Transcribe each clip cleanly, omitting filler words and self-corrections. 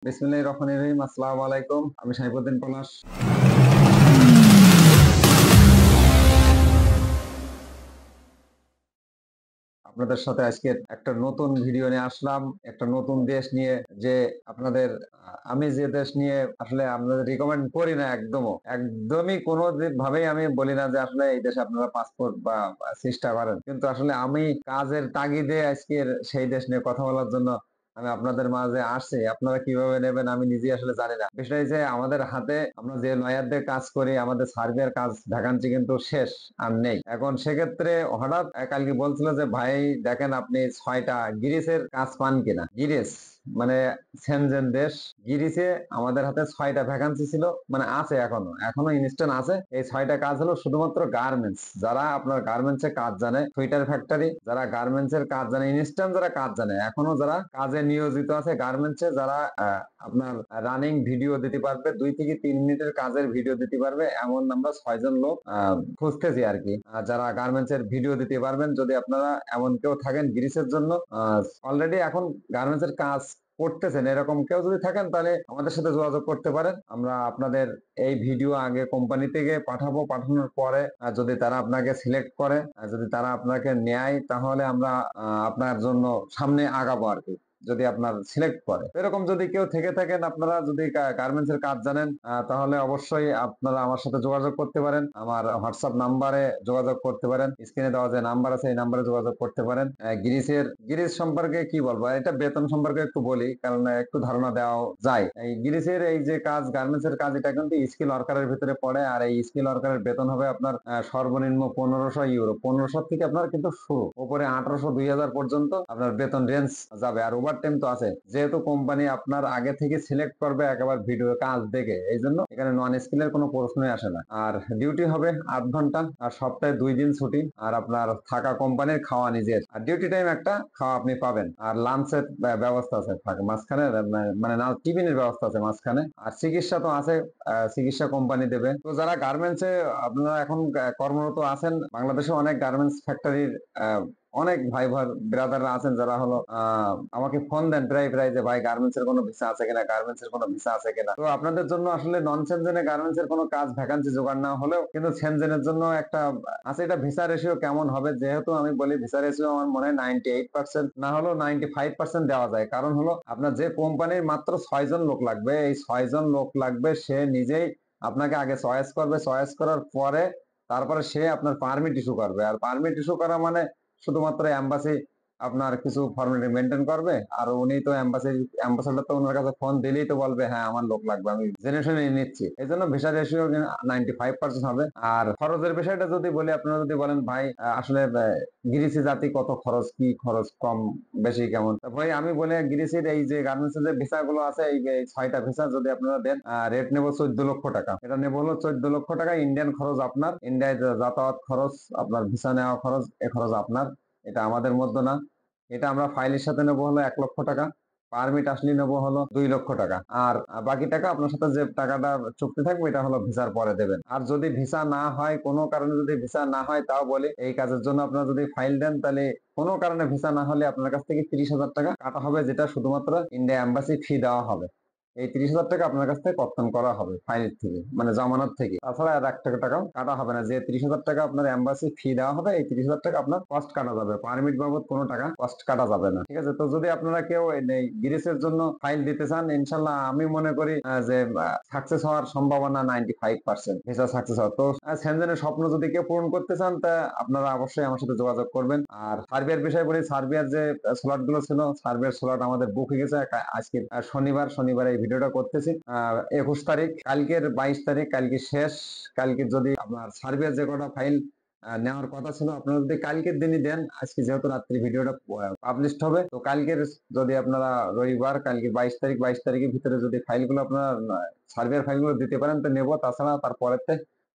বিসমিল্লাহির রহমানির রহিম। আসসালামু আলাইকুম। আমি সাইফুদ্দিন পলাশ। আপনাদের সাথে আজকে একটা নতুন ভিডিও নিয়ে আসলাম, একটা নতুন দেশ নিয়ে। যে আপনাদের আমি যে দেশ নিয়ে আসলে আপনাদের রিকমেন্ড করি না, একদমই কোনো ভাবেই আমি বলি না যে আসলে এই দেশে আপনারা পাসপোর্ট বা চেষ্টা করেন, কিন্তু আসলে আমি কাজের তাগিদে আজকের সেই দেশ নিয়ে কথা বলার জন্য আমি আপনাদের মাঝে আসছি। আপনারা কিভাবে নেবেন আমি নিজেই আসলে জানি না। বিষয় যে আমাদের হাতে আমরা যে লয়ারদের কাজ করি, আমাদের সার্ভের কাজ ভ্যাকান্সি কিন্তু শেষ, আর নেই। এখন সেক্ষেত্রে হঠাৎ কালকে বলছিল যে ভাই দেখেন আপনি 6টা গিরিসের কাজ পান কিনা। গিরিস মানে সেনজেন দেশ। গিরিসে আমাদের হাতে 6টা ভ্যাকান্সি ছিল, মানে আছে, এখনো ইনস্ট্যান্ট আছে। এই 6টা কাজ হলো শুধুমাত্র গার্মেন্টস, যারা আপনার গার্মেন্টস এর কাজ জানে, সুইটার ফ্যাক্টরি, যারা গার্মেন্টস এর কাজ জানে, ইনস্ট্যান্ট যারা কাজ জানে, এখনো যারা কাজে নিয়োজিত আছে গার্মেন্টস এ, যারা আপনার রানিং ভিডিও দিতে পারবে, 2 থেকে 3 মিনিটের কাজের ভিডিও দিতে পারবে, এমন আমরা 6জন লোক খুঁজতেছি আর কি। যারা গার্মেন্টস এর ভিডিও দিতে পারবেন, যদি আপনারা এমন কেউ থাকেন গ্রিসের জন্য, অলরেডি এখন গার্মেন্টস এর কাজ করতেছেন, এরকম কেউ যদি থাকেন তাহলে আমাদের সাথে যোগাযোগ করতে পারেন। আমরা আপনাদের এই ভিডিও আগে কোম্পানি থেকে পাঠাবো, পাঠানোর পরে যদি তারা আপনাকে সিলেক্ট করে, যদি তারা আপনাকে নেয়, তাহলে আমরা আপনার জন্য সামনে আগাবো আর কি, যদি আপনার সিলেক্ট করে। এরকম যদি কেউ থেকে থাকেন, আপনারা যদি গার্মেন্টস এর কাজ জানেন, তাহলে অবশ্যই আপনারা আমার সাথে যোগাযোগ করতে পারেন। আমার হোয়াটসঅ্যাপ নাম্বারে যোগাযোগ করতে পারেন, স্ক্রিনে দেওয়া যে নাম্বার আছে এই নাম্বারে যোগাযোগ করতে পারেন। গিরিস সম্পর্কে কি বলবো, এটা বেতন সম্পর্কে একটু বলি, কারণ একটু ধারণা দেওয়া যায়। এই গিরিসের এই যে কাজ, গার্মেন্টস এর কাজ, এটা কিন্তু স্কিল ওয়ার্কারের ভিতরে পড়ে। আর এই স্কিল ওয়ার্কারের বেতন হবে আপনার সর্বনিম্ন 1500 ইউরো। 1500 থেকে আপনার কিন্তু শুরু, উপরে 1800 2000 পর্যন্ত আপনার বেতন রেঞ্জ যাবে। আর ওভার টাইম তো আছে, যেহেতু কোম্পানি আপনার আগে থেকে সিলেক্ট করবে একেবারে ভিডিও কাজ দেখে, এই জন্য এখানে নন স্কিলের কোনো প্রশ্নই আসে না। আর ডিউটি হবে 8 ঘন্টা, আর সপ্তাহে 2 দিন ছুটি, আর আপনার থাকা কোম্পানির, খাওয়া নিজের, আর ডিউটি টাইম একটা, খাওয়া আপনি পাবেন। আর লাঞ্চের ব্যবস্থা আছে মাঝখানে, মানে না, টিফিনের ব্যবস্থা আছে মাঝখানে। আর চিকিৎসা তো আছে, চিকিৎসা কোম্পানি দেবে। তো যারা গার্মেন্টস এ আপনারা এখন কর্মরত আছেন, বাংলাদেশে অনেক গার্মেন্টস ফ্যাক্টরির অনেক ভাই ব্রাদাররা আছেন, যারা হলো আমাকে ফোন দেন প্রায় প্রায় যে ভাই গার্মেন্টস এর কোনো ভিসা আছে কিনা, গার্মেন্টস এর কোনো ভিসা আছে কিনা। তো আপনাদের জন্য আসলে নন সেনজেনে গার্মেন্টস এর কোনো কাজ ভ্যাকান্সি জোগাড় না হলেও কিন্তু সেনজেনের জন্য একটা আছে। এটা ভিসা রেশিও কেমন হবে, যেহেতু আমি বলি ভিসা রেশিও আমার মনে হয় 98%, না হলেও 95% দেওয়া যায়। কারণ হলো আপনার যে কোম্পানির মাত্র 6জন লোক লাগবে, এই 6জন লোক লাগবে, সে নিজেই আপনাকে আগে চয়েস করবে, চয়েস করার পরে তারপরে সে আপনার পারমিট ইস্যু করবে। আর পারমিট ইস্যু করা মানে শুধুমাত্র এম্বাসি আপনার কিছু ফর্মালিটি মেনটেন করবে, আর উনি তো অ্যাম্বাসাডার তো ওনার কাছে ফোন দিলেই তো বলবে হ্যাঁ আমার লোক লাগবে, আমি জেনে শুনে নিচ্ছি। এই জন্য ভিসা রেশিও 95% হবে। আর খরচের বিষয়টা যদি বলি, আপনারা যদি বলেন ভাই আসলে গিরিসি জাতি কত খরচ, কি খরচ, কম বেশি কেমন, ভাই আমি বলে গিরিসির এই যে গার্মেন্টস এর যে ভিসা গুলো আছে, এই 6টা ভিসা যদি আপনারা দেন, রেট নেবো 14 লক্ষ টাকা। এটা নেবো হলো 14 লক্ষ টাকা। ইন্ডিয়ান খরচ আপনার, ইন্ডিয়ায় যাতায়াত খরচ, আপনার ভিসা নেওয়া খরচ, এ খরচ আপনার, এটা আমাদের মধ্যে না। এটা আমরা ফাইলের সাথে নেবো হলো 1 লক্ষ টাকা, পারমিট আসলে নেবো হলো 2 লক্ষ টাকা। আর বাকি টাকা আপনার সাথে যে টাকাটা চুক্তি থাকবে, এটা হলো ভিসার পরে দেবেন। আর যদি ভিসা না হয়, কোনো কারণে যদি ভিসা না হয়, তাও বলি এই কাজের জন্য আপনারা যদি ফাইল দেন, তাহলে কোনো কারণে ভিসা না হলে আপনার কাছ থেকে 30,000 টাকা কাটা হবে, যেটা শুধুমাত্র ইন্ডিয়া এম্বাসি ফি দেওয়া হবে। এই 30,000 টাকা আপনার কাছ থেকে কর্তন করা হবে ফাইল থেকে, মানে জামানত থেকে। তাছাড়া আর 1 টাকাও কাটা হবে না। যে 30,000 টাকা আপনার এম্বাসি ফি দেওয়া হবে, এই 30,000 টাকা আপনার কস্ট কাটা যাবে, পারমিট বাবদ কোনো টাকা কস্ট কাটা যাবে না। ঠিক আছে? তো যদি আপনারা কেউ এই গ্রিসের জন্য ফাইল দিতে চান, ইনশাল্লাহ আমি মনে করি যে সাকসেস হওয়ার সম্ভাবনা 95%, ভিসা সাকসেস হওয়ার। তো সেনজেনের স্বপ্ন যদি কেউ পূরণ করতে চান, তা আপনারা অবশ্যই আমার সাথে যোগাযোগ করবেন। আর সার্বিয়ার বিষয়ে বলি, সার্বিয়ার যে স্লট গুলো ছিল, সার্বিয়ার স্লট আমাদের বুক হয়ে গেছে। আজকে শনিবার এই ভিডিওটা করতেছি 21 তারিখ, কালকের 22 তারিখ, কালকে শেষ। কালকে যদি আপনার সার্বিয়ার যে কটা ফাইল নেওয়ার কথা ছিল, আপনারা যদি কালকের দিনই দেন, আজকে যেহেতু রাত্রি ভিডিওটা পাবলিশ হবে, তো কালকের যদি আপনারা রবিবার, কালকে 22 তারিখ, 22 তারিখের ভিতরে যদি ফাইলগুলো আপনারা সার্বিয়ার ফাইলগুলো দিতে পারেন তো নেবো, তাছাড়া তারপরেতে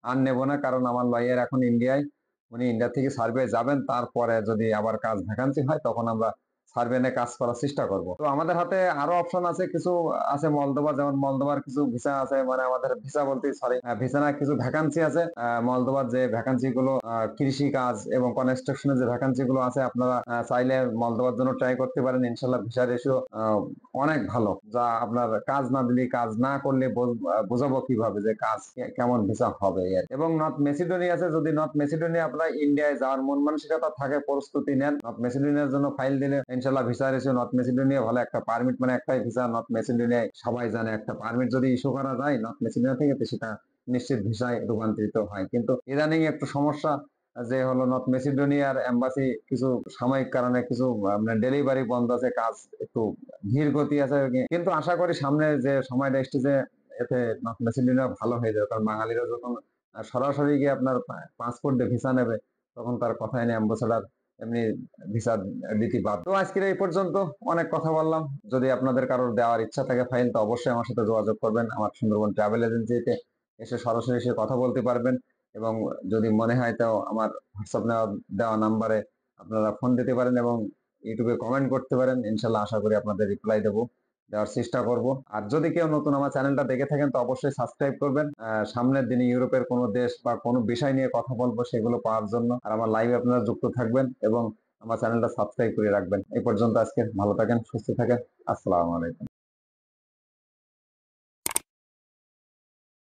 আর নেবো না। কারণ আমার লয়ার এখন ইন্ডিয়ায়, উনি ইন্ডিয়া থেকে সার্বিয়ায় যাবেন, তারপরে যদি আবার কাজ ভ্যাকান্সি হয় তখন আমরা সার্ভেনে কাজ করার চেষ্টা করব। তো আমাদের হাতে আরো অপশন আছে, কিছু আছে মলদোভা, যেমন মলদোভার কিছু ভিসা আছে, মানে আমাদের ভিসা বলতে সরি ভিসা না, কিছু ভ্যাকান্সি আছে মলদোভার, যে ভ্যাকান্সি গুলো কৃষি কাজ এবং কনস্ট্রাকশনের যে ভ্যাকান্সি গুলো আছে, আপনারা চাইলে মলদোভার জন্য ট্রাই করতে পারেন। ইনশাল্লাহ ভিসা রেশিও অনেক ভালো, যা আপনার কাজ না দিলে, কাজ না করলে বোঝাবো কিভাবে যে কাজ কেমন ভিসা হবে এর। এবং নর্থ মেসিডোনিয়া আছে, যদি নর্থ মেসিডোনিয়া আপনার ইন্ডিয়ায় যাওয়ার মন মানসিকতা থাকে, প্রস্তুতি নেন, নর্থ মেসিডোনিয়ার জন্য ফাইল দিলে ইনশাল্লাহ ভিসা রেশিও নর্থ মেসিডোনিয়া ভালো। একটা পারমিট মানে একটাই ভিসা নর্থ মেসিডোনিয়ায়, সবাই জানে একটা পারমিট যদি ইস্যু করা যায় নর্থ মেসিডোনিয়া থেকে, তো সেটা নিশ্চিত ভিসায় রূপান্তরিত হয়। কিন্তু ইদানিং একটু সমস্যা, যে হলো নর্থ মেসিডোনিয়ার এম্বাসি কিছু সাময়িক কারণে কিছু ডেলিভারি বন্ধ আছে, কাজ একটু ধীর গতি আছে। কিন্তু আশা করি সামনে যে সময়টা এসেছে, এতে নর্থ মেসিডোনিয়া ভালো হয়ে যাবে। কারণ বাঙালিরা যখন সরাসরি গিয়ে আপনার পাসপোর্ট দিয়ে ভিসা নেবে, তখন তার কথাই নেই, অ্যাম্বাসেডার এমনি ভিসা দিতে বাধ্য। তো আজকের এই পর্যন্ত, অনেক কথা বললাম। যদি আপনাদের কারোর দেওয়ার ইচ্ছা থাকে ফাইল, তো অবশ্যই আমার সাথে যোগাযোগ করবেন। আমার সুন্দরবন ট্রাভেল এজেন্সিতে এসে সরাসরি এসে কথা বলতে পারবেন। এবং যদি মনে হয়, তো আমার হোয়াটসঅ্যাপ দেওয়া নাম্বারে আপনারা ফোন দিতে পারেন এবং ইউটিউবে কমেন্ট করতে পারেন। ইনশাল্লাহ আশা করি আপনাদের রিপ্লাই দেবো, দেওয়ার চেষ্টা করব। আর যদি কেউ নতুন আমার চ্যানেলটা দেখে থাকেন, তো অবশ্যই সাবস্ক্রাইব করবেন। সামনের দিনে ইউরোপের কোনো দেশ বা কোনো বিষয় নিয়ে কথা বলবো, সেগুলো পাওয়ার জন্য। আর আমার লাইভে আপনারা যুক্ত থাকবেন এবং আমার চ্যানেলটা সাবস্ক্রাইব করে রাখবেন। এই পর্যন্ত আজকে, ভালো থাকেন, সুস্থ থাকেন। আসসালামু আলাইকুম।